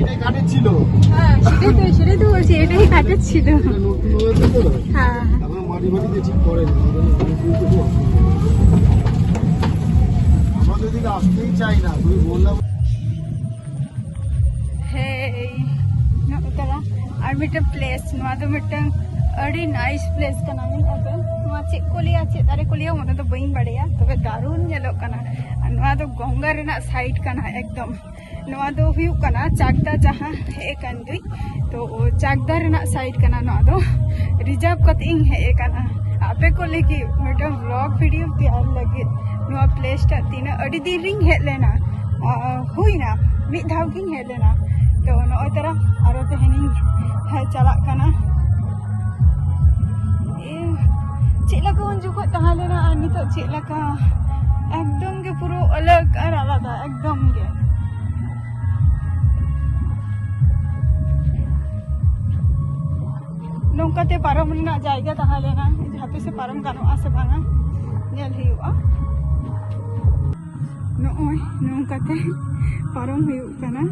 এটাই ঘাটে ছিল। হ্যাঁ সেটাই তো বলছি, এটাই ঘাটে ছিল। নতুন হয়েছে তো, হ্যাঁ এখন মাটি মাটিতে ঠিক করে আমাদের দিকে আসতেই চাই না, তুমি বললাম। Hey, नोकरा और मिट्टन प्लेस नवा तो मिट्टन अड़ी नाइस प्लेस का नाम है अबे नवा चेक को लिया चेक तारे को लिया उन्हें तो बइन बढ़िया तो वे दारुण जेलो कना नवा तो गोंगा रेना साइड कना एकदम नवा तो व्यू कना चाकदा जहाँ है कंदी तो चाकदा रेना साइड कना नवा तो रिजर्व कटिंग है कना आपे को लेके मिट्टन व्लॉग वीडियो तैयार लगे नवा प्लेस टा तीना अड़ी दी रिंग है लेना हुई ना मिड धाव गिंग है लेना तो नॉय तरह आरो तेहनी है चला कना ए चेलका उन जुको तहालेना अनि तो चेलका एकदम के पुरो अलग और आलादा एकदम के नौकाते पारम रेना जायगा तहालेना जहाँ पे से पारम गानोआ से बांगा नेल हुआ नॉय नौकाते पारम हुई कना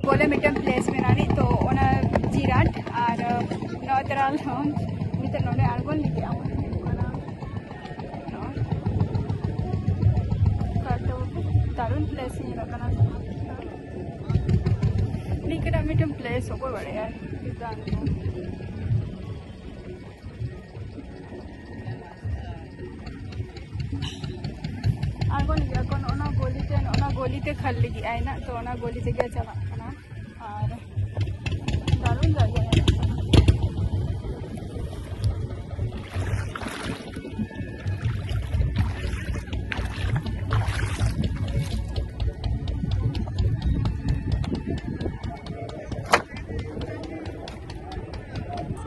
बोले मिटन प्लेस में नानी तो ओना जीराट और नौतराल हम मिटन नोने आर्गोन लेके आओ काटो तारुन प्लेस ही रखना निकटा मिटन प्लेस हो कोई बड़े यार इधर आर्गोन लिया कौन ओना गोली ते खल लगी आई ना तो ओना गोली ते गया चला और दारुण जगह है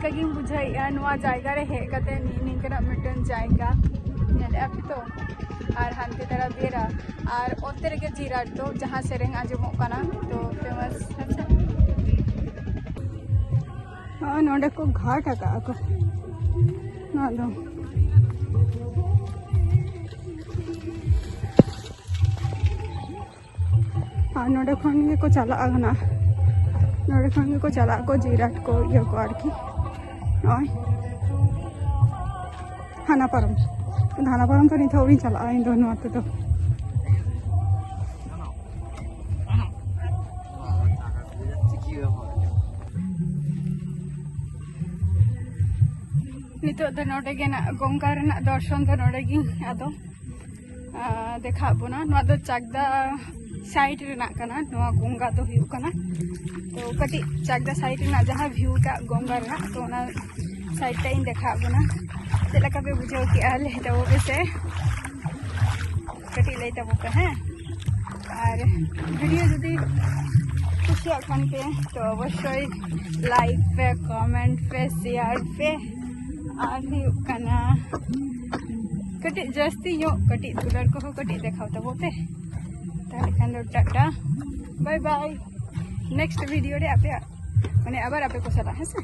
कहीं बुझाई नुआ जायगा रे हे कते निकरा मिटन जायगा नेले आप तो और हानते तरह बेरा और ओतेरे के जीराट तो जहाँ से रेंग आजमो कना तो फेमस है हाँ नोडे को घाट है को ना दो हाँ नोडे खंगे को चला आगना नोडे खंगे को चला को जीराट को ये को आर की नॉय हाना परम धाना परम तो नहीं था वही चला इन दोनों आते तो नितो तो नोडे के ना गोंगा रेना दर्शन तो नोडे की आदो देखा बुना नवा तो चाकदा साइड रेना कना नवा गोंगा तो व्यू कना तो कटी चाकदा साइड रेना जहाँ व्यू का गोंगा रेना तो ना साइड टाइम देखा बुना चलका पे बुझाओ कि आले तो वो से कटी ले तब पे हैं और वीडियो जदी खुशी आखन पे तो अवश्य लाइक पे कमेंट पे शेयर पे आही कना कटी जस्ती यो कटी दुलर को कटी देखाओ तब पे ताले खान tata bye bye next video रे आपे माने आबार आपे को सला है से।